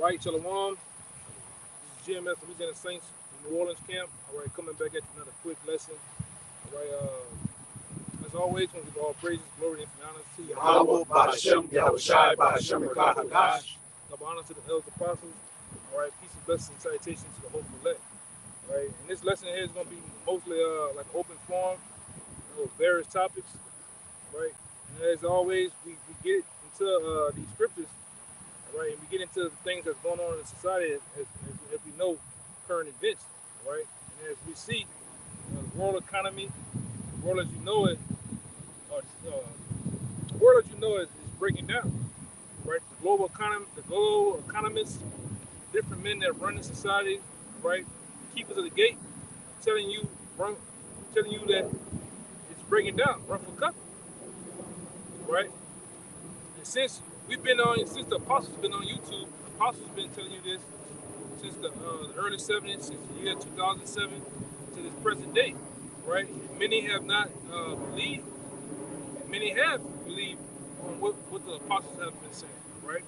Right, Shalom. This is GMS Louisiana Saints in New Orleans camp. All right, coming back at you another quick lesson. All right, as always, when we give all praises, glory, and honor to Yahweh, Ba'ashem, Yahushai, Ba'ashem, Rakah, Hadash. Double honor to the elders apostles. All right, peace and blessings and salutations to the hopeful elect. All right, and this lesson here is going to be mostly like open forum, various topics. Right, and as always, we get into these scriptures. Right, and we get into the things that's going on in society as we know current events, right? And as we see, the world economy, the world as you know it, the world as you know it is breaking down, right? The global economists, different men that run the society, right? Keepers of the gate, telling you that it's breaking down, run for cover, right? And since the apostles been on YouTube, the apostles been telling you this since the early 70s, since the year 2007 to this present day, right? Many have not believed, many have believed on what the apostles have been saying, right?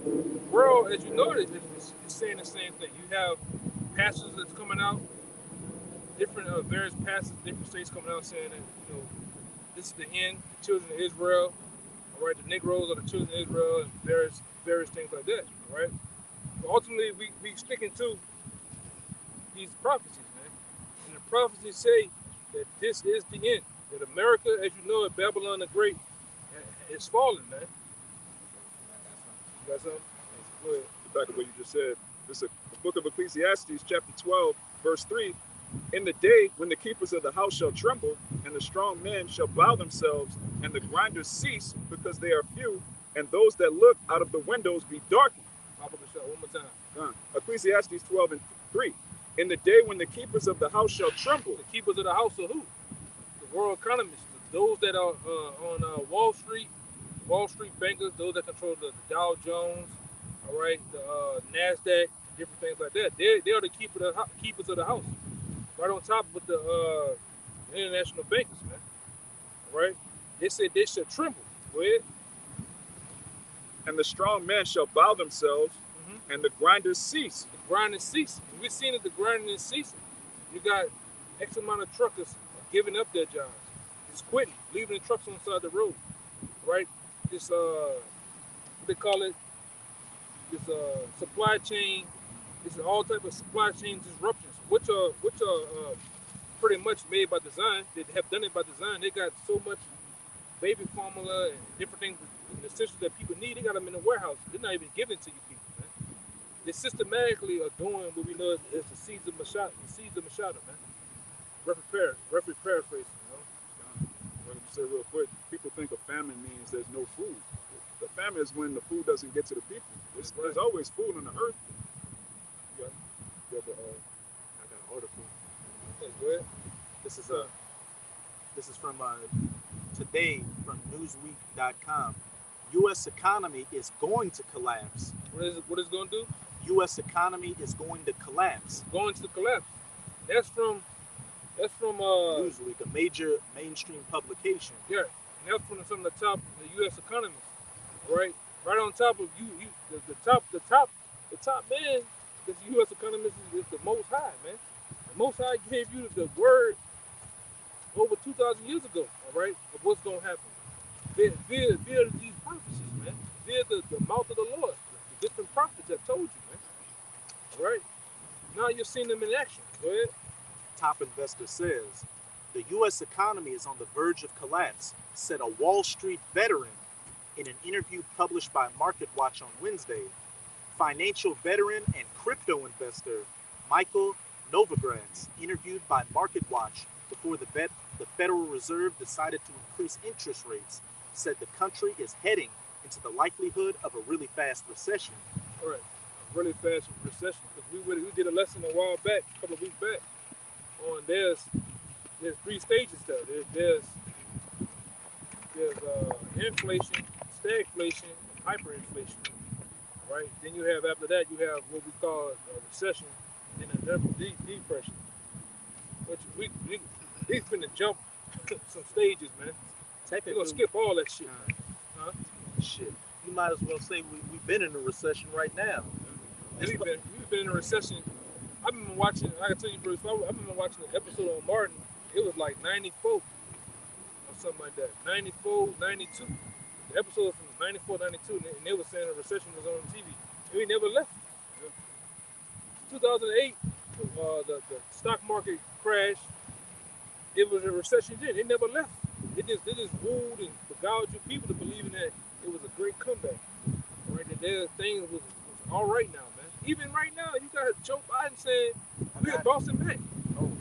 The world, as you know, is saying the same thing. You have pastors that's coming out, different various pastors, different states coming out saying that this is the end, the children of Israel. Right, the Negroes are the children of Israel, and various things like that, right? But ultimately, we sticking to these prophecies, man. And the prophecies say that this is the end. That America, as you know it, Babylon the Great, is falling, man. You got something? Go ahead. Back to what you just said. This is the book of Ecclesiastes, chapter 12, verse 3. In the day when the keepers of the house shall tremble, and the strong men shall bow themselves, and the grinders cease because they are few, and those that look out of the windows be darkened. One more time. Ecclesiastes 12 and 3. In the day when the keepers of the house shall tremble. The keepers of the house are who? The world economists. Those that are on Wall Street bankers, those that control the Dow Jones, all right, the NASDAQ, different things like that. They are the keepers of the house. Right on top with the international bankers, man. Right? They said they should tremble. Go ahead. And the strong men shall bow themselves, and the grinders cease. The grinding cease. We've seen that the grinding is ceasing. You got X amount of truckers giving up their jobs. Just quitting, leaving the trucks on the side of the road. Right? This what they call it? This supply chain. This is all type of supply chain disruptions, which are pretty much made by design. They have done it by design. They got so much baby formula and different things, the essentials that people need. They got them in the warehouse. They're not even giving it to you people, man. They systematically are doing what we know is the seeds of Mashada, man. Referee paraphrasing, What did you say real quick? People think a famine means there's no food. The famine is when the food doesn't get to the people. There's always food on the earth. I got an article. Okay, go ahead. This is from today from Newsweek.com. U.S. economy is going to collapse. What is it going to do? U.S. economy is going to collapse. Going to collapse. That's from Newsweek, a major mainstream publication. Yeah, and that's from some of the top U.S. economists, right? Right on top of the top man. This U.S. economist is the Most High, man. The Most High gave you the word over 2,000 years ago, all right, of what's going to happen. Via these prophecies, man. Via the mouth of the Lord, the different prophets that told you, man. All right? Now you're seeing them in action. Go ahead. Top investor says, the U.S. economy is on the verge of collapse, said a Wall Street veteran in an interview published by MarketWatch on Wednesday. Financial veteran and crypto investor Michael Novogratz, interviewed by MarketWatch before the Federal Reserve decided to increase interest rates, said the country is heading into the likelihood of a really fast recession. All right, a really fast recession. Because we did a lesson a while back, a couple of weeks back, on there's three stages there. There's inflation, stagflation, and hyperinflation. Right. Then you have after that you have what we call a recession and a depression. Which we've been to jump some stages, man. We're gonna skip all that shit. Huh? Shit. You might as well say we've been in a recession right now. We've been in a recession. I've been watching. I can tell you, Bruce. I've been watching the episode on Martin. It was like '94 or something like that. '94, '92. The episode was from '94, '92, and they were saying a recession was on TV. And we never left. 2008, the stock market crashed. It was a recession then. They never left. They just wooed and beguiled you people to believing that it was a great comeback. Right? That their thing was all right now, man. Even right now, you got Joe Biden saying we're bouncing back. Oh,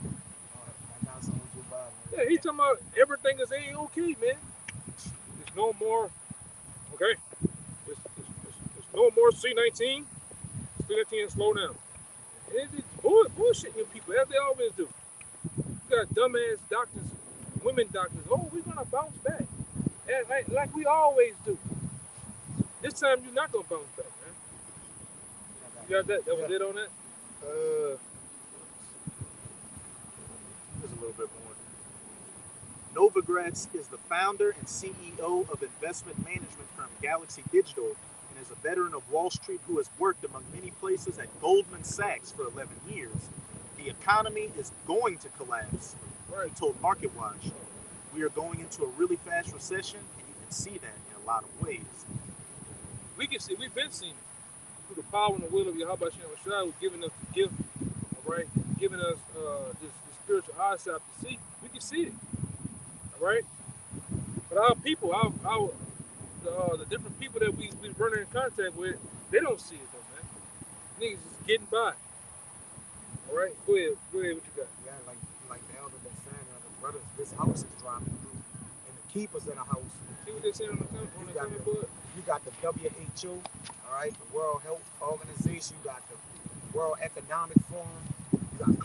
I got something with Joe Biden. Yeah, he talking about everything is A-okay, man. There's no more. Okay. There's no more C-19. C-19 slow down. And it's bullshitting you people as they always do. You got dumbass doctors, women doctors. Oh, we're gonna bounce back, like we always do. This time you're not gonna bounce back, man. You got that? That was it on that. There's a little bit more. Novogratz is the founder and CEO of investment management firm Galaxy Digital and is a veteran of Wall Street who has worked among many places at Goldman Sachs for 11 years. The economy is going to collapse, he told MarketWatch. We are going into a really fast recession, and you can see that in a lot of ways. We can see, we've been seeing it. Through the power and the will of Yahweh Shem Shai, giving us the gift, all right, giving us this spiritual eyesight to see. We can see it, all right. But our people, the different people that we've been running in contact with, they don't see it though, man. Niggas just getting by. All right, go ahead, what you got? Yeah, like the elder been saying, the brothers, this house is dropping through, and the keepers in the house. See what they saying on the comment board? You got the WHO, all right, the World Health Organization, you got the World Economic Forum, you got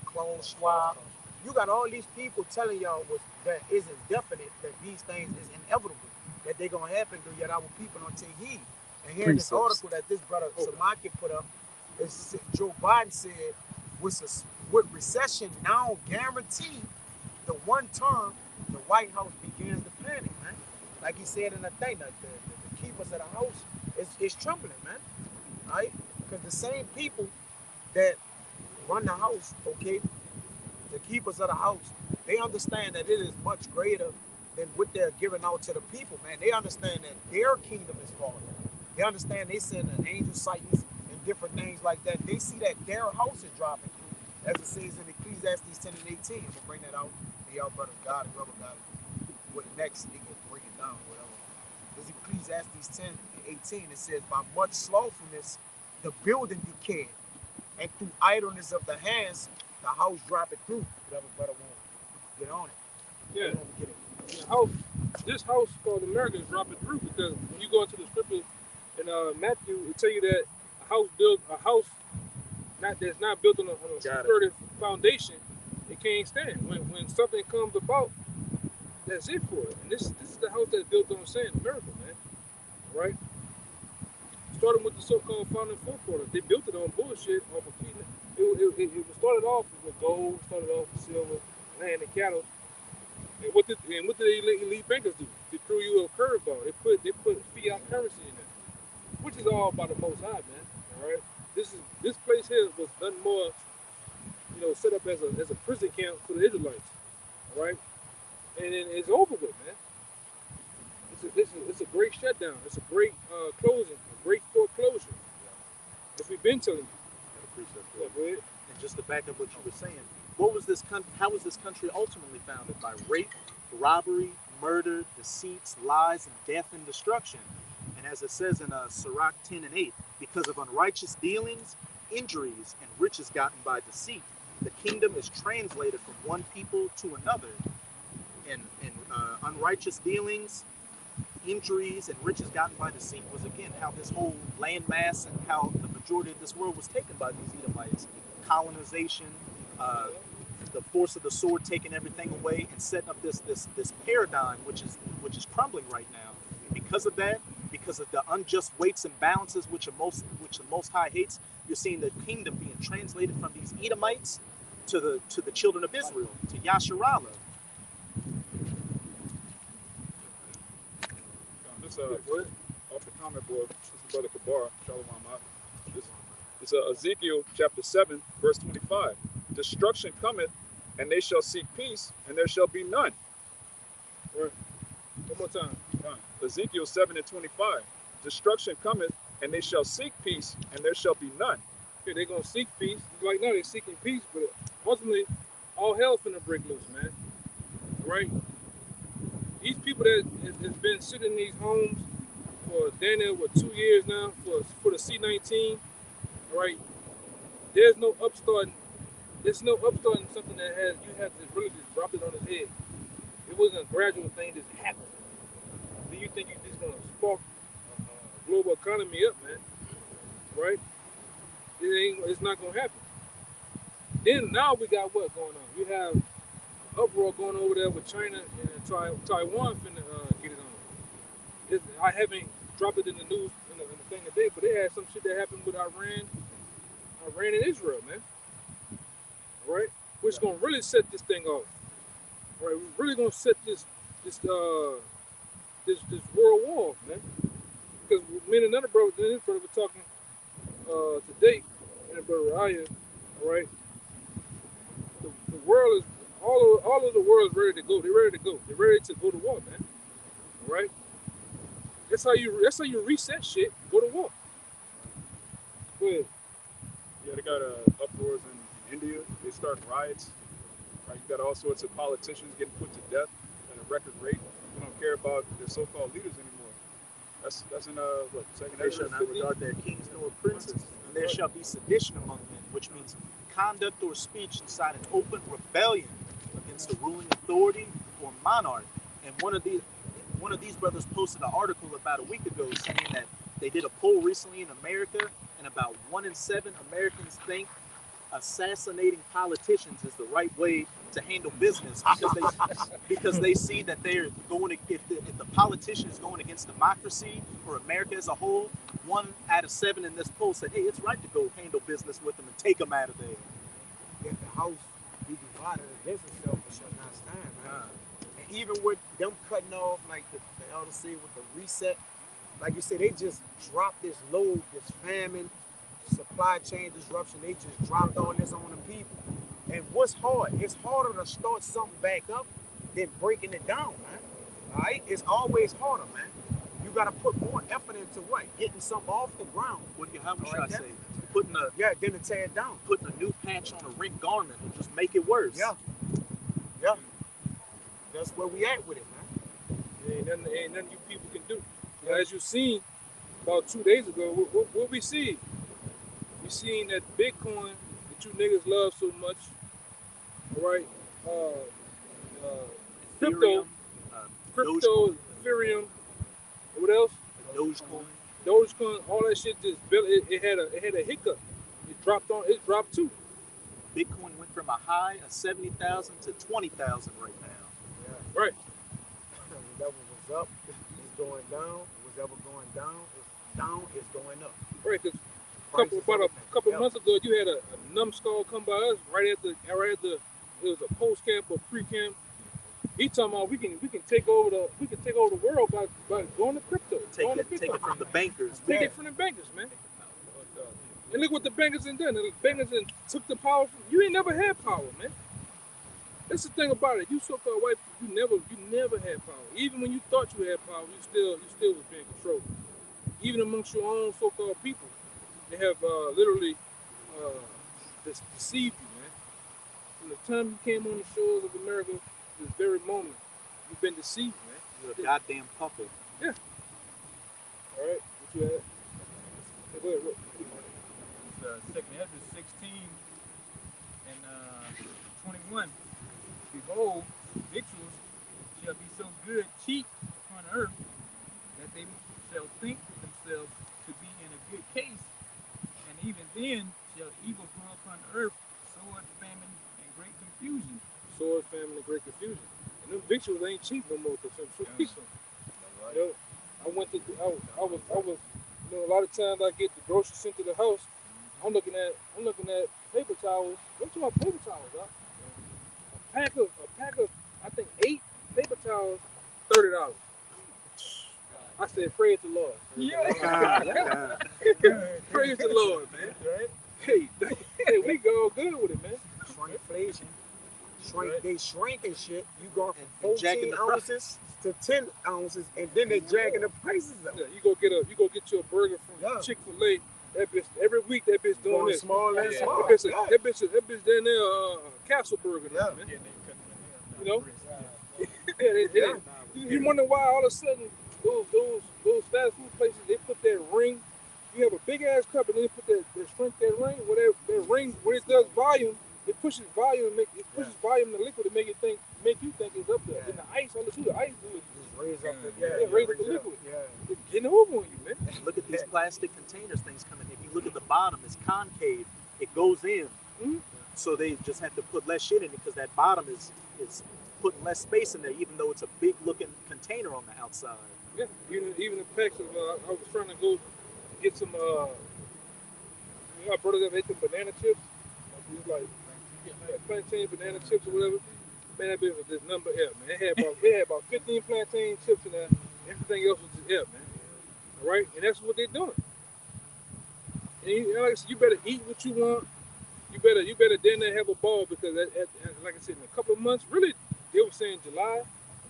Klaus Schwab. You got all these people telling y'all that isn't definite, that these things is inevitable, that they're going to happen to yet our people don't take heed. And here in this article that this brother Samaki put up, Joe Biden said, with recession now guaranteed, the one term, the White House begins to panic, man. Like he said in the thing, like the keepers of the house is trembling, man. Right? Because the same people that run the house, okay, the keepers of the house, they understand that it is much greater than what they're giving out to the people, man. They understand that their kingdom is falling. They understand they send an angel sightings and different things like that. They see that their house is dropping, as it says in Ecclesiastes 10 and 18. We'll bring that out. Y'all brothers got it, brother got it. What next? They can break it down, whatever. This Ecclesiastes 10 and 18. It says, by much slothfulness, the building decayed, and through idleness of the hands, the house droppeth through. Whatever brother want, get on it. Yeah. Get it. This house called America is dropping through because when you go into the scripture in Matthew, it tell you that a house that's not built on a secure foundation, it can't stand. When something comes about, that's it for it. And this is the house that's built on sand, America, man. Right? Starting with the so-called founding forefathers, they built it on bullshit. Off of it started off with gold, started off with silver, land, and cattle. And what did the elite bankers do? They threw you a curveball. They put fiat currency in there, which is all by the Most High, man. All right. This place here was nothing more, set up as a prison camp for the Israelites. All right. And then it's over with, man. It's a great shutdown. It's a great closing, a great foreclosure. As we've been telling you. Yeah, go ahead. And just to back up what you were saying, how was this country ultimately founded? By rape, robbery, murder, deceits, lies, and death and destruction. And as it says in Sirach 10 and 8, because of unrighteous dealings, injuries, and riches gotten by deceit, the kingdom is translated from one people to another. And unrighteous dealings, injuries, and riches gotten by deceit was again how this whole landmass and how the majority of this world was taken by these Edomites. Colonization, the force of the sword taking everything away and setting up this paradigm which is crumbling right now. And because of that, because of the unjust weights and balances which the Most High hates, you're seeing the kingdom being translated from these Edomites to the children of Israel, to Yasharallah. This What? off the comment board. This is Brother Kabar, Shalom Ahmad. It's Ezekiel chapter 7, verse 25. Destruction cometh, and they shall seek peace, and there shall be none. What? One more time. Ezekiel 7 and 25. Destruction cometh, and they shall seek peace, and there shall be none. Okay, they're gonna seek peace. Like now they're seeking peace, but ultimately, all hell finna break loose, man. Right? These people that has been sitting in these homes for damn near 2 years now for the C-19. All right, there's no upstarting. There's no upstarting something that has you have to really just drop it on his head. It wasn't a gradual thing; just happened. Do you think you're just gonna spark global economy up, man? Right? It's not gonna happen. Then now we got what going on? You have uproar going over there with China and Taiwan finna get it on. I haven't dropped it in the news in the thing today, but they had some shit that happened with Iran and Israel, man. Right? Which gonna really set this thing off. Right? We're really gonna set this world war, man. Because me and another brother were talking today, and brother Raya, all right. The world is all of the world is ready to go. They're ready to go. They're ready to go to war, man. All right. That's how you reset shit. Go to war. Go ahead. Yeah, they got uproars in India. They start riots. Right? You got all sorts of politicians getting put to death at a record rate. We don't care about their so-called leaders anymore. That's in what, second They shall Ezra not 15? regard their kings nor princes, and there shall be sedition among men, which means conduct or speech inside an open rebellion against the ruling authority or monarch. And one of these brothers posted an article about a week ago saying that they did a poll recently in America, and about 1 in 7 Americans think assassinating politicians is the right way to handle business because they see that they're going if the politician is going against democracy or America as a whole. 1 out of 7 in this poll said, "Hey, it's right to go handle business with them and take them out of there." If the house be divided against itself, it shall not stand, man. And even with them cutting off, like the elder said, with the reset, like you said, they just dropped this load, this famine, supply chain disruption. They just dropped all this on the people. And what's hard? It's harder to start something back up than breaking it down, man. All right? It's always harder, man. You got to put more effort into what? Getting something off the ground. What how should I Right, say? Putting a Then to tear it down. putting a new patch on a ripped garment will just make it worse. Yeah. That's where we at with it, man. Ain't nothing you people can do. So as you seen about 2 days ago, what we see? We seen that Bitcoin that you niggas love so much. All right, crypto, Ethereum, what else? Dogecoin, all that shit just built. It had a hiccup. It dropped too. Bitcoin went from a high of 70,000 to 20,000 right now. Yeah. Right. Whatever was up, it's going down. Whatever going down, it's going up. Right, because about a couple months ago, you had a numbskull come by us right at the it was a post camp or pre camp. He talking about we can take over the world by going to crypto. Take it from the bankers. Take it from the bankers, man. And look what the bankers done. The bankers took the power from you. Ain't never had power, man. That's the thing about it. You so-called white people, you never had power. Even when you thought you had power, you still was being controlled. Even amongst your own so-called people, they have literally deceived you, man. From the time you came on the shores of America, to this very moment, you've been deceived, man. You're a goddamn puppet. Yeah. All right. What you had? Go ahead. Second Ezra 16 and 21. Behold, victuals shall be so good, cheap upon earth, that they shall think themselves to be in a good case, and even then shall evil grow upon earth, sword, famine, and great confusion. Sword, famine, and great confusion. And them victuals ain't cheap no more. Cause you know, I was, you know, a lot of times I get the groceries sent to the house. I'm looking at paper towels. What's about paper towels, huh? A pack of I think 8 paper towels, $30. I said, praise the Lord. Yeah. Praise the Lord, man. Right? Hey, hey, we go good with it, man. Shrinkflation. Shrink, Right. they shrinking shit. You go from And jacking 14 the ounces to 10 ounces, and then they jacking the prices up. Yeah, you go get you a burger from Yeah. Chick-fil-A. That bitch every week. That bitch doing Going this. smaller and Yeah. smaller. That bitch, Yeah. that bitch down there, Castle Burger, now, Yeah. man. Yeah, they cutting it in. You know? Yeah. Yeah, Yeah. you wonder why all of a sudden those fast food places they put that ring. You have a big ass cup and then they put they shrink that ring. Where that ring when it does volume, it pushes volume volume in the liquid to make you think it's up there. Yeah. And the ice, all the ice do is Just raise up the Yeah, raise up raise the it up. liquid. Yeah. It's getting over on you, man. Look at these plastic containers things coming. If you look at the bottom, it's concave. It goes in, Mhm. so they just have to put less shit in it because that bottom is putting less space in there, even though it's a big looking container on the outside. Yeah, even the packs of I was trying to go get some I brought it up ate some banana chips. It was like plantain banana chips or whatever. Man, that bitch was just number F, man. It had about 15 plantain chips in there. Everything else was just F, man. All right, and that's what they're doing. And like I said, you better eat what you want. You better then have a ball because like I said, in a couple of months, really, they were saying July,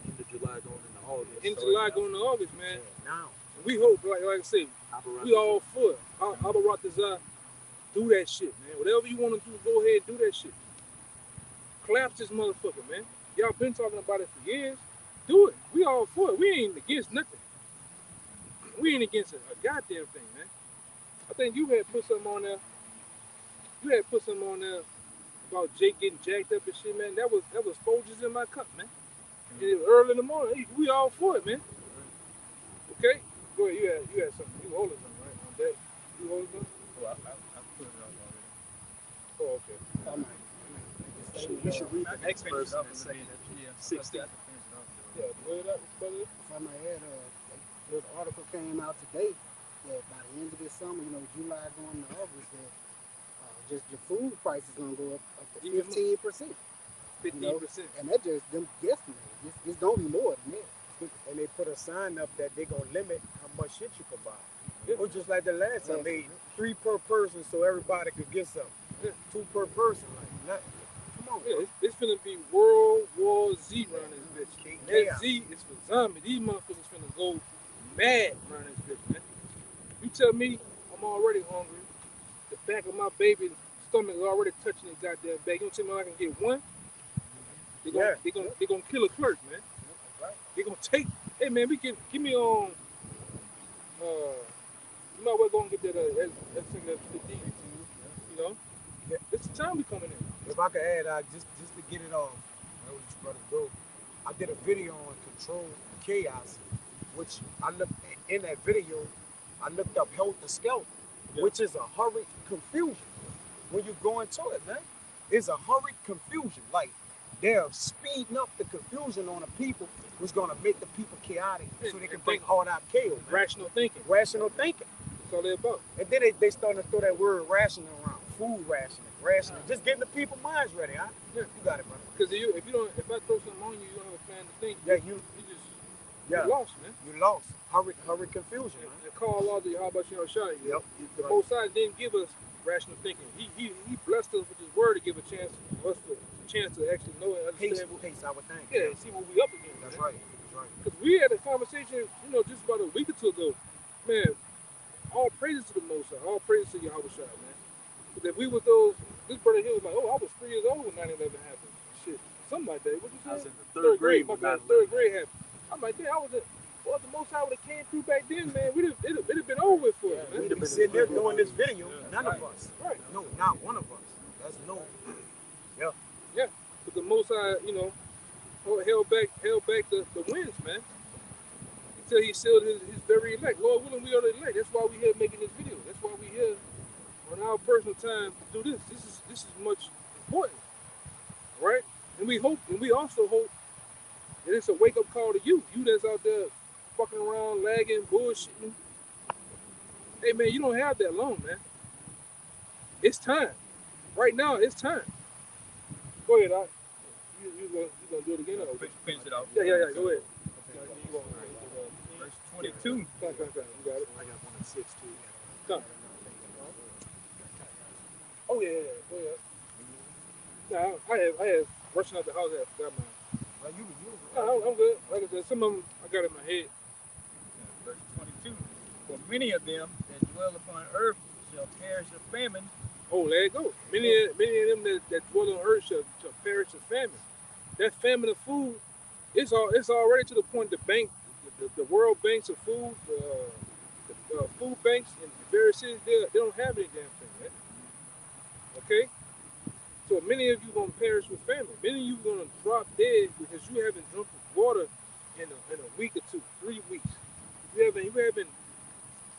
End of July going into August. in July going to August, man. Now. And we hope, like I said, we all for it. Abaratazah, do that shit, man. Whatever you want to do, go ahead and do that shit. Collapse this motherfucker, man. Y'all been talking about it for years. Do it. We all for it. We ain't against nothing. We ain't against a goddamn thing, man. I think you had put something on there. You had put something on there about Jake getting jacked up and shit, man. That was Folgers in my cup, man. And it was early in the morning. Hey, we all for it, man. Okay? Go ahead. You had something. You holding something, right? On that. You holding something? Oh, I put it up already. Oh, okay. You should read the next Finish verse it in up a a little second. bit. Yeah, 16. I can finish it up a little Yeah, bit. go ahead, brother. If I might add, this article came out today that by the end of this summer, July going to August, that just your food price is gonna go up to Even 15%. 15%. And that just them guesstimated. It's gonna be more than that. And they put a sign up that they gonna limit how much shit you can buy. Yeah. It was just like the last time. They 3 per person so everybody could get something. Yeah. 2 per person. Like, come on. Yeah, it's finna be World War Z around this bitch. Chaos. That Z is for zombie. These motherfuckers finna go mad around this bitch, man. You tell me I'm already hungry. The back of my baby's stomach is already touching the goddamn bag. You don't tell me I can get one? They gonna kill a clerk, man. They gonna take. Hey, man, give me on. You might well go and get that thing that's 15. You know, Yeah. it's the time we coming in. If I could add, just to get it off, I was just about to go. I did a video on control chaos, which I looked in that video. I looked up helter skelter, Yeah. which is a hurried confusion. When you go into it, man, it's a hurried confusion. Like they're speeding up the confusion on the people, who's gonna make the people chaotic, so they can bring all that chaos. Man. Rational thinking. Rational thinking. That's all they about. And then they starting to throw that word rationing around. Food rationing. Just getting the people's minds ready, huh? Yeah. You got it, brother. Because if I throw something on you, you don't have a plan to think. Yeah, you yeah. you're lost, man. You lost. Hurried confusion, man. And call Allah, how about you shot you? Yep. The Most High didn't give us rational thinking. He blessed us with His word to give a chance for us to actually know and understand. Pace, I would think. Yeah, see what we up against. That's man. right. That's right. Because we had a conversation, just about a week or two ago. Man, all praises to the Most High. All praises to Yahweh Shai, man. Because if we was this brother here was like, I was 3 years old when 9/11 happened. Shit, something like that. What you say? I was in the third grade My when bad. 9/11 Third grade happened. I'm like, damn, well, the Most High would have came through back then, man. It'd have been over with for us, man. We'd have been sitting there doing this video. None of us. Right. No, not one of us. That's no. Yeah. But the Most High, held back the winds, man. Until He sealed his very elect. Lord willing, we are the elect. That's why we here making this video. That's why we here on our personal time to do this. This is much important, right? And we also hope that it's a wake up call to you that's out there fucking around, lagging, bullshitting. Hey man, you don't have that long, man. It's time. Right now, it's time. Go ahead, you gonna do it again? Or? Finish it out. Yeah. Go ahead. Verse 22. You got it. I got one at 6 too. Come. Oh yeah. Nah, I have rushing out the house. I forgot mine. Well, you. Nah, I'm good. Like I said, some of them I got in my head. Verse 22. For many of them that dwell upon earth shall perish of famine. Oh, there you go. Many of them that dwell on earth shall perish of famine. That famine of food, it's already to the point the bank, the world banks of food, the food banks in various cities, they don't have any damn thing, man. Okay? So many of you gonna perish with famine. Many of you gonna drop dead because you haven't drunk water in a week or two, 3 weeks. You haven't,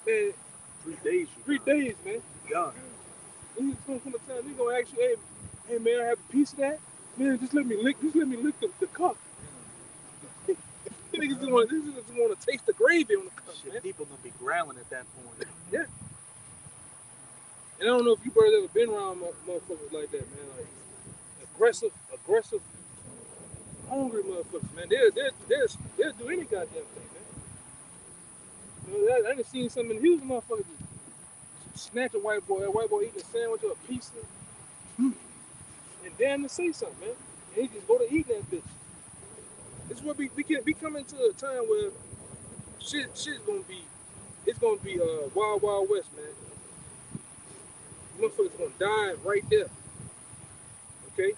man, 3 days. 3 days, man. Done. He's gonna come a time he's gonna ask you, hey man, I have a piece of that. Man, just let me lick the cup. Niggas just want to taste the gravy on the cup, Shit, man. people gonna be growling at that point. Yeah. And I don't know if you brothers ever been around motherfuckers like that, man. Like aggressive, hungry motherfuckers, man. They'll do any goddamn thing, man. You know, I done seen some in Houston motherfuckers just snatch a white boy eating a sandwich or a pizza, and damn to say something, man. And he just go to eating that bitch. This is what we can be coming to a time where shit's gonna be, it's gonna be wild west, man. Motherfuckers gonna die right there. Okay?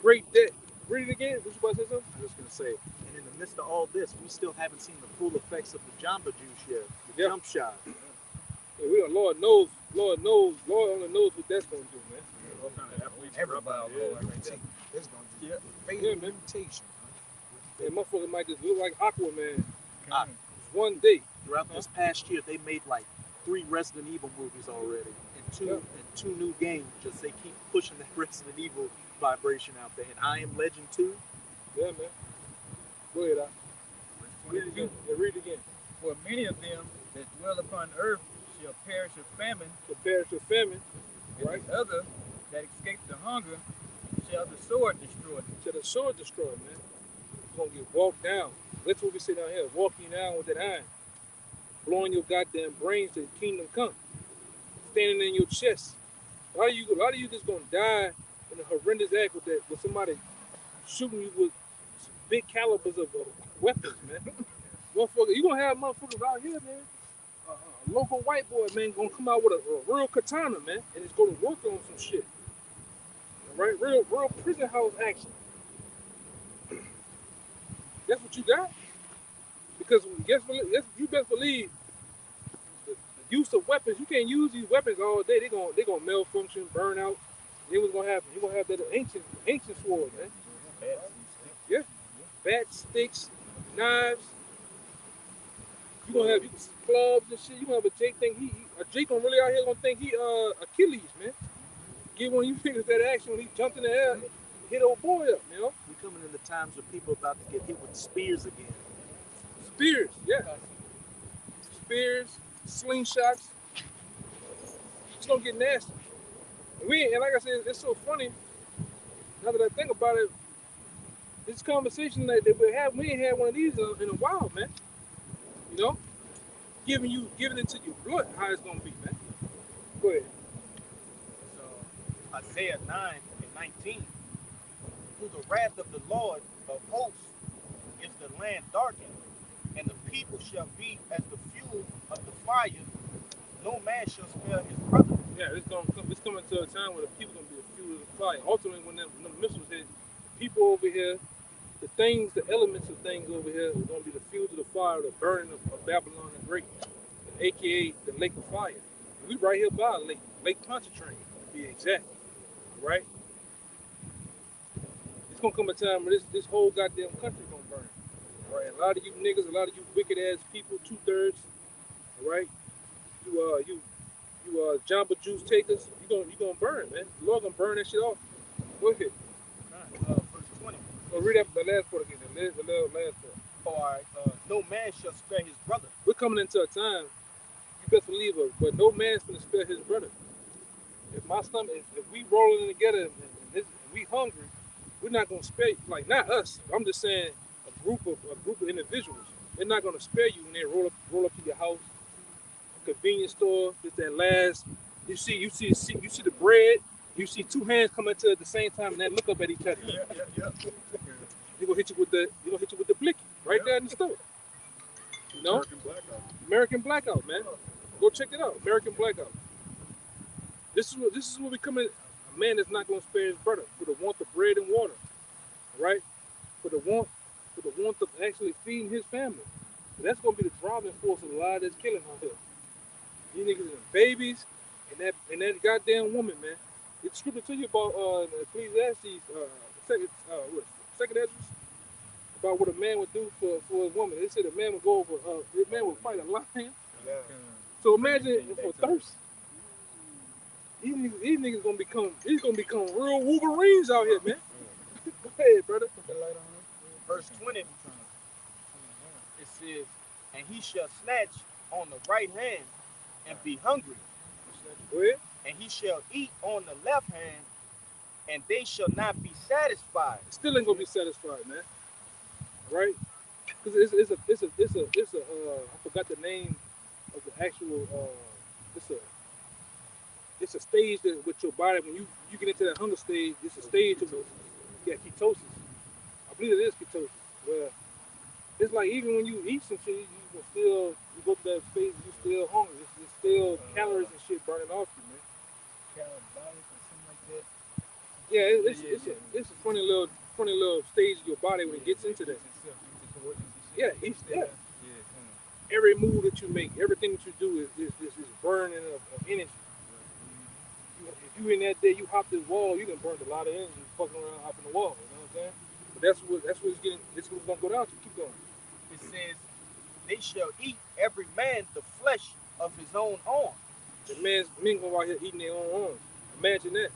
Great debt. Read it again. What you about to say something? I was gonna say, and in the midst of all this, we still haven't seen the full effects of the Jamba Juice yet. The Yeah. jump shot. Yeah, Lord only knows what that's gonna do, man. All kind of athletes Everybody, drop out. Lord, it's gonna be Yeah. fatal Yeah, man. mutation. Yeah, motherfucker might just look like Aquaman. Ah. Just one day. Throughout this past year, they made like 3 Resident Evil movies already, and two new games. Just they keep pushing that Resident Evil vibration out there. And I Am Legend 2. Yeah, man. Go ahead, Verse read it 22. again. Yeah, read it again. For many of them that dwell upon earth shall perish of famine, To perish with famine, and right? the other that escape the hunger shall the sword destroy. To the sword destroyer, man. It's gonna get walked down. That's what we say down here. Walking down with that iron. Blowing your goddamn brains to the kingdom come. Standing in your chest. A lot of you just gonna die in a horrendous act with somebody shooting you with big calibers of weapons, man. Motherfucker, you gonna have motherfuckers out here, man. A local white boy, man, gonna come out with a real katana, man, and it's gonna work on some shit. All right, real prison house action. That's what you got. Because you best believe the use of weapons. You can't use these weapons all day. They gonna malfunction, burn out. Then what's gonna happen? You gonna have that ancient sword, man. Yeah, bats, sticks, knives. You gonna have clubs and shit. You gonna have a Jake think Jake gonna really out here gonna think he Achilles, man. Get one of you figures that action when he jumped in the air, hit old boy up, you know. We're coming into times where people about to get hit with spears again. Spears, yeah. Spears, slingshots. It's gonna get nasty. And like I said, it's so funny. Now that I think about it, this conversation that we ain't had one of these in a while, man. You know, giving it to your blood, how it's gonna be, man. Go ahead. So Isaiah 9 and 19. Through the wrath of the Lord of hosts is the land darkened, and the people shall be as the fuel of the fire. No man shall spare his brother. Yeah, it's coming to a time where the people gonna be the fuel of the fire. Ultimately, when the missiles hit, the people over here, the elements of things over here are gonna be the fuel to the fire, the burning of Babylon the Great, aka the lake of fire. We right here by Lake Pontchartrain, to be exact. Right? It's gonna come a time where this whole goddamn country gonna burn. Right? A lot of you niggas, a lot of you wicked ass people, 2/3, all right? You Jamba Juice takers, you gonna burn, man. The Lord gonna burn that shit off. Go ahead. Verse 20. Read up the last part again. The last part. Oh, all right. No man shall spare his brother. We're coming into a time, you best believe it, but no man's gonna spare his brother. If we rolling together and we hungry, we're not gonna spare, like, not us. I'm just saying a group of individuals. They're not gonna spare you when they roll up to your house, convenience store. It's that last. You see the bread. You see two hands come into it at the same time, and they look up at each other. They gonna hit you with the blicky right there in the store. You know, American blackout. American Blackout, man. Go check it out, American Blackout. This is what becoming a man that's not gonna spare his brother for the want of bread and water, right? For the want of actually feeding his family. And that's gonna be the driving force of a lot that's killing out here. You niggas and babies and that goddamn woman, man. It's scripture to you about Ecclesiastes, second Esdras, about what a man would do for his woman. They said a man would go over, a man would fight a lion. Yeah. So imagine for thirst. These niggas gonna become real Wolverines out here, man. Go ahead, brother. Put the light on him. Verse 20, it says, and he shall snatch on the right hand and be hungry, Go ahead. and he shall eat on the left hand, and they shall not be satisfied. Still ain't gonna be satisfied, man. Right? Because it's a I forgot the name of the actual it's a stage that with your body when you get into that hunger stage. It's a stage of ketosis. I believe it is ketosis. Where it's like even when you eat some shit, you go through that phase, you still hungry. It's still calories and shit burning off you, man. Catabolic or something like that. Yeah, it's a funny little stage of your body when it gets into that. Yeah, every move that you make, everything that you do is burning of energy. If you in that day, you hop this wall, you done burned a lot of energy fucking around hopping the wall. You know what I'm saying? But that's what it's getting. It's gonna go down to. Keep going. It says, they shall eat every man the flesh of his own arm. The men go out here eating their own arms. Imagine that.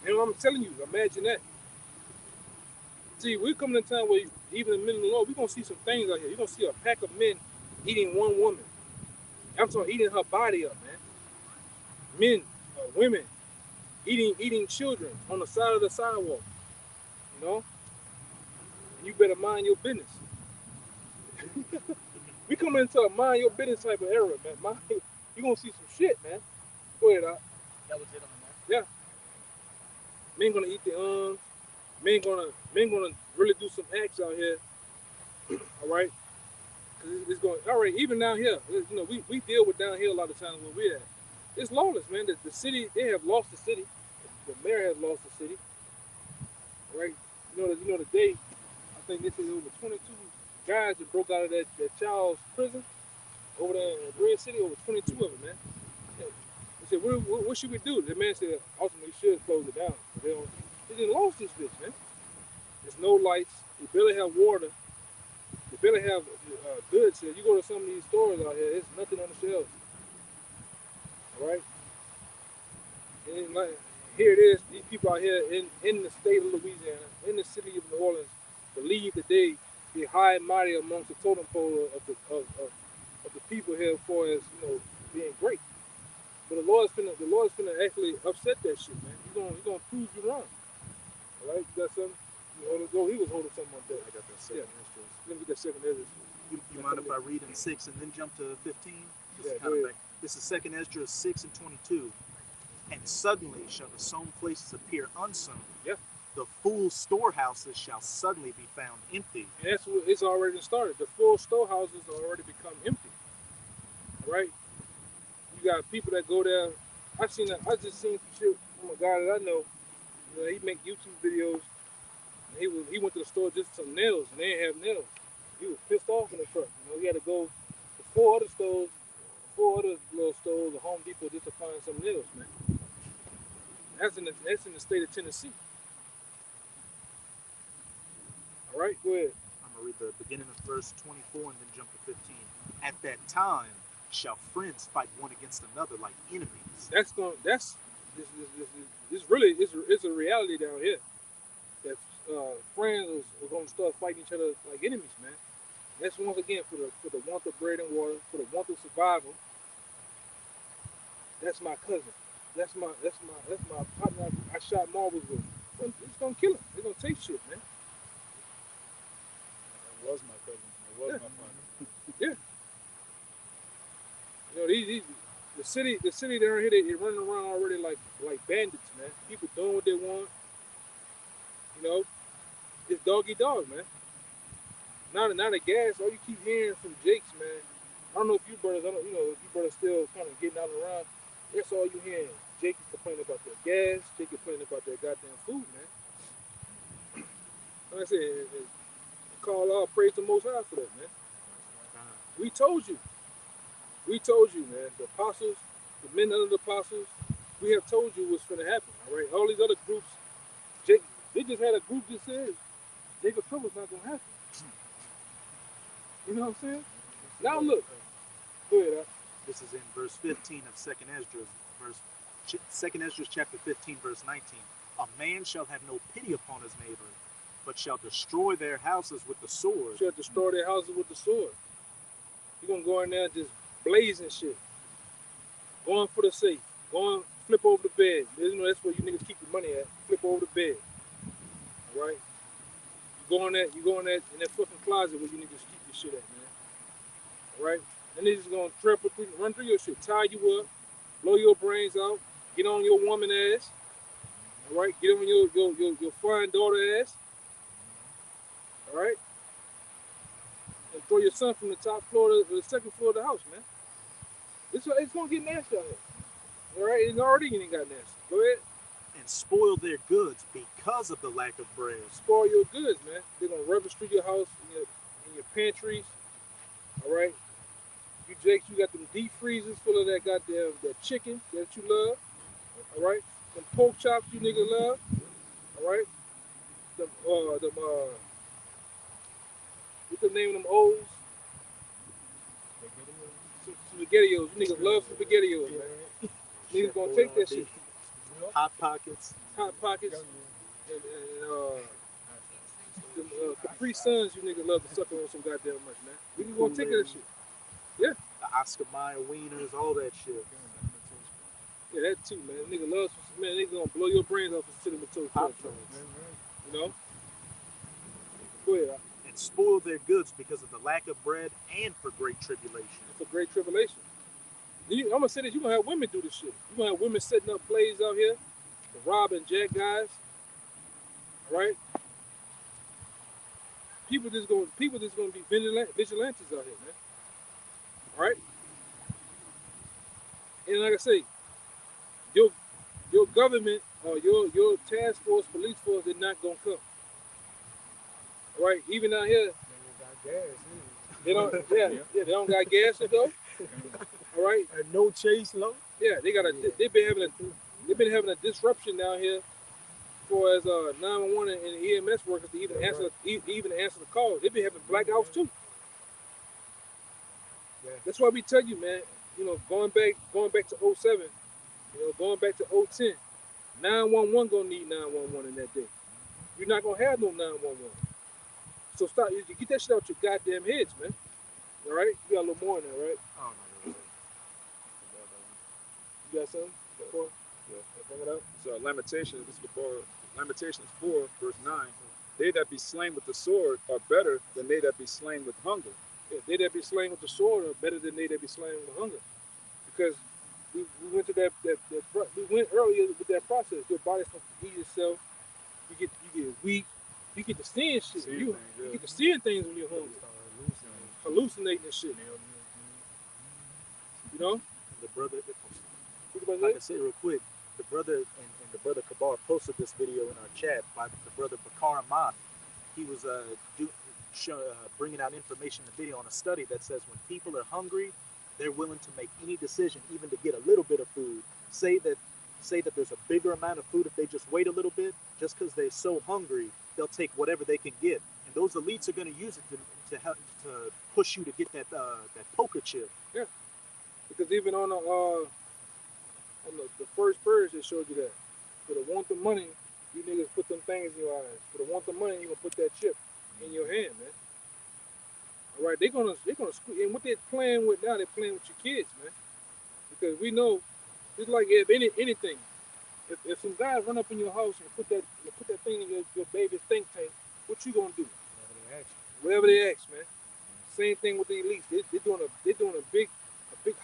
You know what I'm telling you? Imagine that. See, we're coming to a time where even the men of the Lord, we're gonna see some things out here. You're gonna see a pack of men eating one woman. I'm talking eating her body up, man. Men, women, eating children on the side of the sidewalk. You know? And you better mind your business. We coming into a mind your business type of era, man. You gonna see some shit, man. Go ahead, Doc. That was it on Yeah. Men gonna eat their arms. Men gonna really do some acts out here. All right. Cause it's going. All right. Even down here, you know, we deal with down here a lot of times where we're at. It's lawless, man. The city, they have lost the city. The mayor has lost the city. Right. You know today, I think this is over 22 guys that broke out of that child's prison over there in Red City. Over 22 of them, man. They said, what should we do? The man said, ultimately, we should close it down. But they just lost this bitch, man. There's no lights. They barely have water. They barely have goods here. You go to some of these stores out here, there's nothing on the shelves. All right? And like, here it is. These people out here in the state of Louisiana, in the city of New Orleans, believe that they be high and mighty amongst the totem pole of the people here, as far as being great. But the Lord's finna actually upset that shit, man. He's gonna prove you wrong. All right, you got something? He was holding something up there. I got that second Esdras. Let me get that second Esdras. You mind if I read in 6 and then jump to 15? Yeah, Kind go of ahead. back. This is second Esdras 6 and 22. And suddenly shall the sown places appear unsown. Yeah. The full storehouses shall suddenly be found empty. And that's what it's already started. The full storehouses already become empty. Right? You got people that go there. I just seen some shit from a guy that I know. He make YouTube videos. And he went to the store just for some nails, and they didn't have nails. He was pissed off in the truck. He had to go to four other little stores, or Home Depot, just to find some nails, man. That's in the state of Tennessee. All right, go ahead. I'm going to read the beginning of verse 24 and then jump to 15. At that time shall friends fight one against another like enemies. This really is a reality down here. That friends are going to start fighting each other like enemies, man. That's once again for the want of bread and water, for the want of survival. That's my cousin. That's my partner I shot marbles with. It's gonna kill him. They're gonna take shit, man. That was my cousin. It lost Yeah. my partner. Yeah. You know, the city down here, they running around already like bandits, man. People doing what they want. You know, it's doggy dog, man. Not a gas. All you keep hearing from Jakes, man. I don't know if you brothers, if you brothers still kind of getting out and around. That's all you hearing. Jake is complaining about their gas. Jake complaining about their goddamn food, man. Like I said, call all praise the Most High for that, man. We told you. We told you, man. The apostles, the men under the apostles, we have told you what's going to happen, all right? All these other groups, Jake, they just had a group that says Jacob Trouble's not going to happen. You know what I'm saying? Now look. Go ahead, Al. This is in verse 15 of Second Esdras chapter 15, verse 19. A man shall have no pity upon his neighbor, but shall destroy their houses with the sword. Shall destroy their houses with the sword. You're going to go in there and just blazing shit. Going for the safe. Going flip over the bed. You know, that's where you niggas keep your money at. Flip over the bed. All right? You go in that fucking closet where you niggas keep your shit at, man. All right? And they just going to run through your shit. Tie you up. Blow your brains out. Get on your woman ass. All right? Get on your fine daughter ass. All right? And throw your son from the top floor to the second floor of the house, man. It's going to get nasty out here. All right? It's already getting got nasty. Go ahead. And spoil their goods because of the lack of bread. Spoil your goods, man. They're going to rubbish through your house, in your pantries. All right? You Jakes, you got them deep freezers full of that goddamn that chicken that you love. All right? Them pork chops you nigga love. All right? What's the name of them O's? Spaghettios. You niggas love spaghettios, man. Niggas gonna take that shit. Hot Pockets. Hot Pockets and them Capri Suns you niggas love to suck on some goddamn much, man. We just gonna take that shit. Yeah. The Oscar Mayer wieners, all that shit. Yeah, that too, man. Nigga loves, man. Nigga gonna blow your brains off with cinnamon toast crunch. You know? Go ahead. And spoil their goods because of the lack of bread and for great tribulation. For great tribulation. I'm gonna say this: you gonna have women do this shit. You gonna have women setting up plays out here, to rob and jack guys. All right. People just gonna be vigilantes out here, man. All right. And like I say, your government or your task force, police force, they're not gonna come. All right. Even out here, they don't. Yeah, they don't got gas to go. All right. No chase low. Yeah, they've been having a disruption down here for as 911 and EMS workers to even answer the calls. They've been having blackouts too. Yeah. That's why we tell you, man. You know, going back to 07, going back to 010, 911 gonna need 911 in that day. You're not gonna have no 911. So stop. You get that shit out your goddamn heads, man. All right. You got a little more in there, right? Oh, no. You got something? Before? Yeah. Bring it up. So Lamentations 4, verse 9. They that be slain with the sword are better than they that be slain with hunger. Yeah, they that be slain with the sword are better than they that be slain with hunger. Because we went to that we went earlier with that process. Your body's gonna heal yourself. You get weak. You get to seeing shit. You get to seeing things when you're hungry. Hallucinating and shit. You know? The brother, What like I said real quick, the brother and the brother Kabar posted this video in our chat by the brother Bakar Ahmad. He was bringing out information in the video on a study that says when people are hungry, they're willing to make any decision, even to get a little bit of food. Say that there's a bigger amount of food if they just wait a little bit, just because they're so hungry, they'll take whatever they can get. And those elites are going to use it to help to push you to get that poker chip. Yeah. Because even on the first purge, they showed you that. For the want the money, you niggas put them things in your eyes. For the want the money, you gonna put that chip in your hand, man. All right, they're gonna squeeze. And what they're playing with now, they're playing with your kids, man. Because we know, it's like if anything, if some guys run up in your house and put that thing in your baby's think tank, what you gonna do? Whatever they ask you. Whatever they ask, man. Same thing with the elites. They're doing a big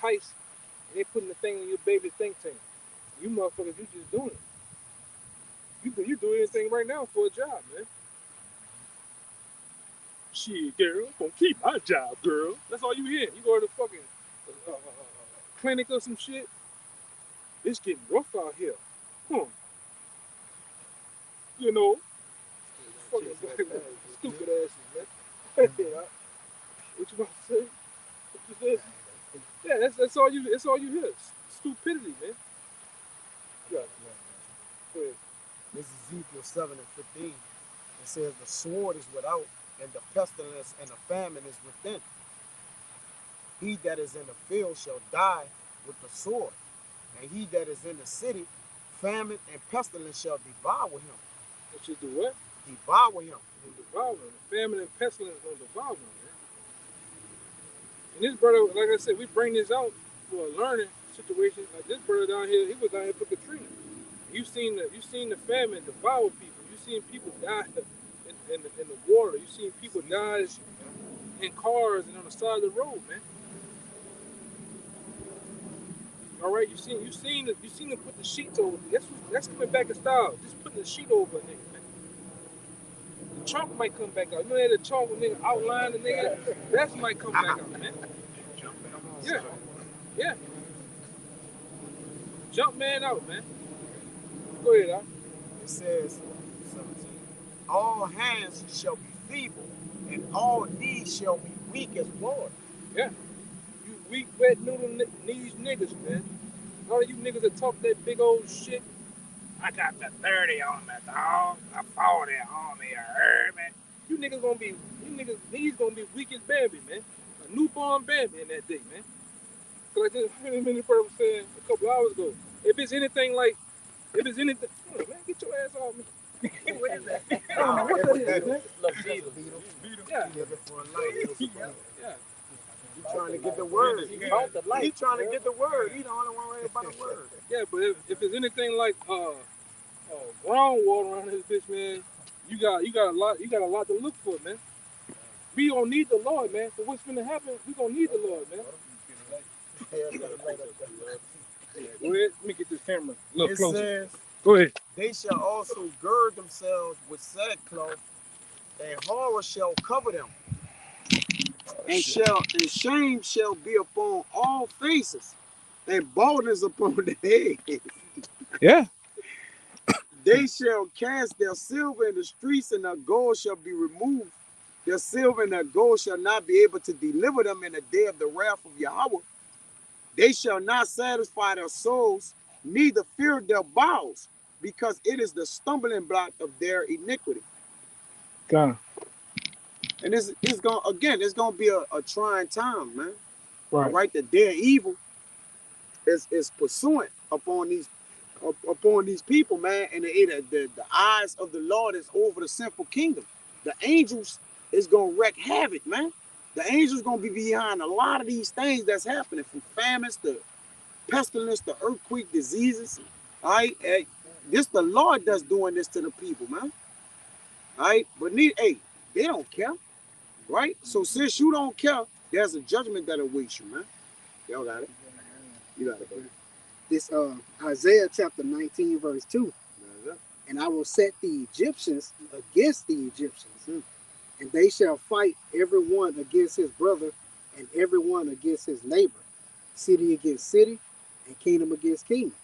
heist, and they're putting the thing in your baby think tank. You motherfuckers, you just doing it. You do anything right now for a job, man. Shit, girl, I'm gonna keep my job, girl. That's all you hear. You go to the fucking clinic or some shit. It's getting rough out here. Huh. You know, fucking stupid asses, man. What you about to say? What you said? Yeah, that's all you. That's all you hear. Stupidity, man. Yeah. Go ahead. This is Ezekiel 7:15. It says, the sword is without, and the pestilence and the famine is within. He that is in the field shall die with the sword, and he that is in the city, famine and pestilence shall devour him. It should do what? Devour him. Devour him. Famine and pestilence gonna devour him, man. And this brother, like I said, we bring this out for a learning situation. Like this brother down here, he was down here for Katrina. You seen the famine devour people. You seen people die in the water. You seen people die in cars and on the side of the road, man. All right, you seen them put the sheets over. That's coming back in style. Just putting the sheet over a nigga, man. The chalk might come back out. You know that chalk when nigga outline the nigga? That might come back out, man. Yeah, yeah. Jump man out, man. Go ahead, Al. It says, 17, all hands shall be feeble, and all knees shall be weak as water. Yeah. You weak, wet noodle knees niggas, man. All of you niggas that talk that big old shit. I got the 30 on me, dog. A 40 on me, you heard me? You niggas knees gonna be weak as Bambi, man. A newborn Bambi in that day, man. So like this minute was saying a couple hours ago, if it's anything, hold on, man, get your ass off me. What is that? I don't know what that is, man. Yeah. Yeah. He's trying to get the word. He's trying to get the word. He's the only one worried about the word. Yeah, but if it's anything like groundwater around this bitch, man, you got a lot to look for, man. We gonna need the Lord, man. So what's gonna happen? We gonna need the Lord, man. Go ahead, let me get this camera a little closer. Says, go ahead. they shall also gird themselves with sackcloth, and horror shall cover them, and shame shall be upon all faces, and baldness upon the head. Yeah. They shall cast their silver in the streets, and their gold shall be removed. Their silver and their gold shall not be able to deliver them in the day of the wrath of Yahweh. They shall not satisfy their souls, neither fear their bowels, because it is the stumbling block of their iniquity. God. And it's gonna be a trying time, man. Right. All right, the day of evil is pursuant upon these people, man, and the eyes of the Lord is over the sinful kingdom. The angels is gonna wreak havoc, man. The angels gonna be behind a lot of these things that's happening, from famines to pestilence to earthquake, diseases. All right, this the Lord that's doing this to the people, man. All right, but they don't care, right? So since you don't care, there's a judgment that awaits you, man. Y'all got it. You got it, buddy. This Isaiah chapter 19, verse 2. And I will set the Egyptians against the Egyptians, and they shall fight every one against his brother, and every one against his neighbor, city against city, and kingdom against kingdom.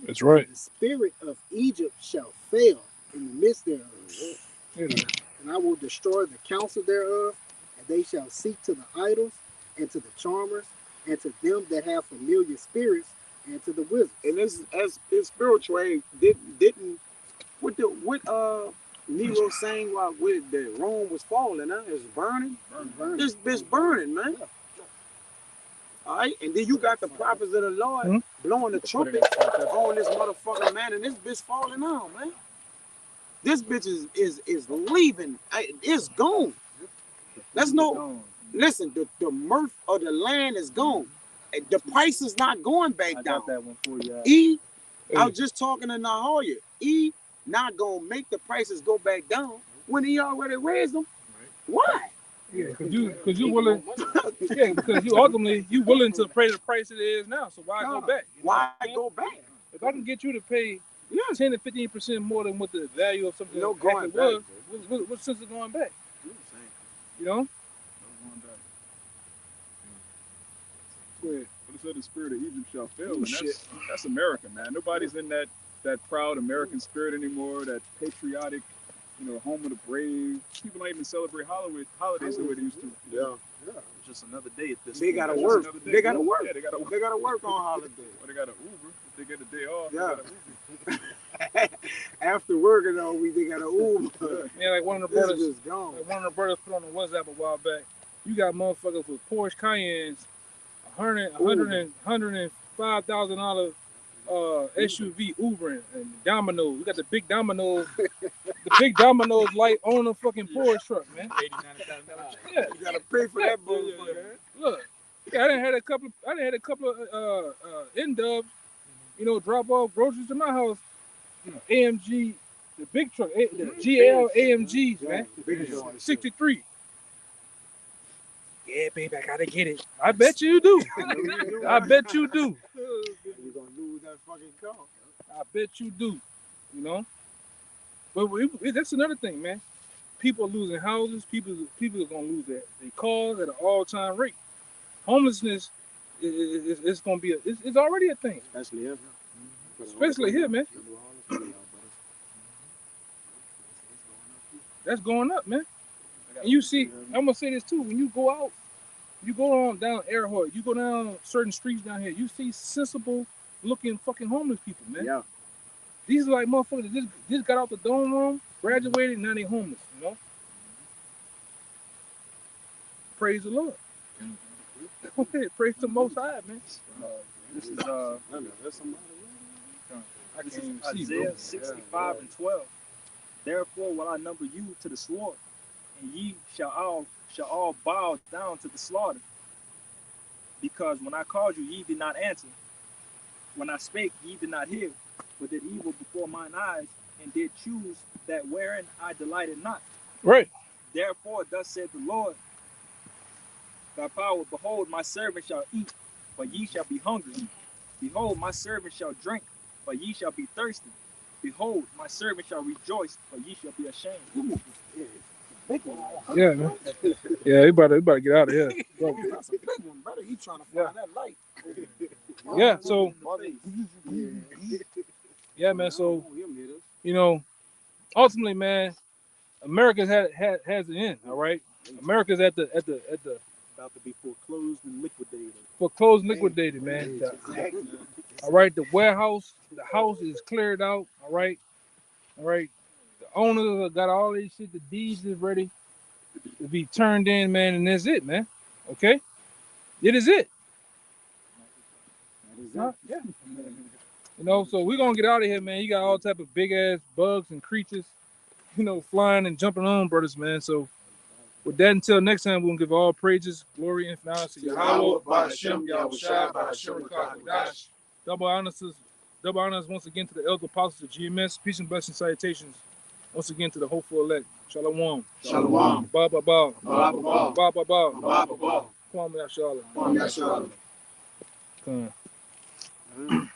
That's right. And the spirit of Egypt shall fail in the midst thereof, and I will destroy the counsel thereof, and they shall seek to the idols, and to the charmers, and to them that have familiar spirits, and to the wizards. And this as spiritual aid didn't what Nero saying while with the Rome was falling, it's burning. This bitch burning, man. Yeah. All right, and then you got the prophets of the Lord blowing the trumpet on this motherfucker, man, and this bitch falling on, man. This bitch is leaving. It's gone. That's no. Listen, the mirth of the land is gone. The price is not going back down. That one for you. I was just talking to Nahoya. Not gonna make the prices go back down when he already raised them. Why? Yeah, because you willing. Yeah, because you ultimately you willing to pay the price it is now. So why go back? You know Why what I'm saying? go back? If I can get you to pay Yeah. 10 to 15% more than what the value of something No actually going back, was, what sense of going back? You know? Go ahead. But it said the spirit of Egypt shall fail, Oh, and shit. that's America, man. Nobody's in that proud American spirit anymore, that patriotic, home of the brave. People don't even celebrate holidays the way they used to. Yeah. It's just another day at this They point. gotta Just work. another day. They gotta work. Yeah, they gotta work. They gotta work on holiday. Or they got an Uber. If they get a day off, Yeah. they got an Uber. After working all week, they gotta Uber. Yeah, like one of the This brothers, is gone. like one of the brothers put on the WhatsApp a while back. You got motherfuckers with Porsche Cayennes, $105,000 SUV Ubering and Domino's. We got the big Domino's, light on the fucking Porsche truck, man. Yeah, You gotta pay for that motherfucker. look. Yeah, I done had a couple of N-dubs, drop off groceries to my house. AMG, the big truck, the GL AMGs, man. Big joint. 63. Yeah, baby, I gotta get it. I bet you do. I bet you do. You're gonna lose that fucking car. I bet you do. But that's another thing, man. People are losing houses. People are gonna lose their cars at an all-time rate. Homelessness is gonna be it's already a thing. Especially here. Especially here, man. That's going up, man. And you see, I'm gonna say this too. When you go out, you go on down Earhart, you go down certain streets down here, you see sensible looking fucking homeless people, man. Yeah. These are like motherfuckers that just got out the dorm room, graduated, now they homeless, Praise the Lord. Praise the Most High, man. This is I can't even see, Isaiah bro. 65 and 12. Therefore will I number you to the sword, and ye shall all bow down to the slaughter. Because when I called you, ye did not answer. When I spake, ye did not hear, but did evil before mine eyes, and did choose that wherein I delighted not. Right. Therefore, thus said the Lord, thy power, behold, my servant shall eat, but ye shall be hungry. Behold, my servant shall drink, but ye shall be thirsty. Behold, my servant shall rejoice, but ye shall be ashamed. Yeah, man. Yeah, we about to get out of here. That's a big one, brother. He trying to find that light. Yeah, so yeah, man. So ultimately, man, America's has an end. All right, America's at the About to be foreclosed and liquidated. foreclosed, liquidated, man. All right, the house is cleared out. All right. The owners got all these shit. The deeds is ready to be turned in, man, and that's it, man. Okay, it is it. Huh? Yeah. So we're gonna get out of here, man. You got all type of big ass bugs and creatures, flying and jumping on brothers, man. So with that, until next time, we're gonna give all praises, glory, and honor to Yahweh, Ba'ashem, Yahushua, Ba'ashem, Rakadash. Double honors once again to the elder apostles of GMS. Peace and blessings, salutations once again to the hopeful elect. Shalom. Shalom. Ba ba ba. Ba, ba, ba. Ba ba ba. Ba, ba, ba. Come on, Yashala. Yashala. Come on.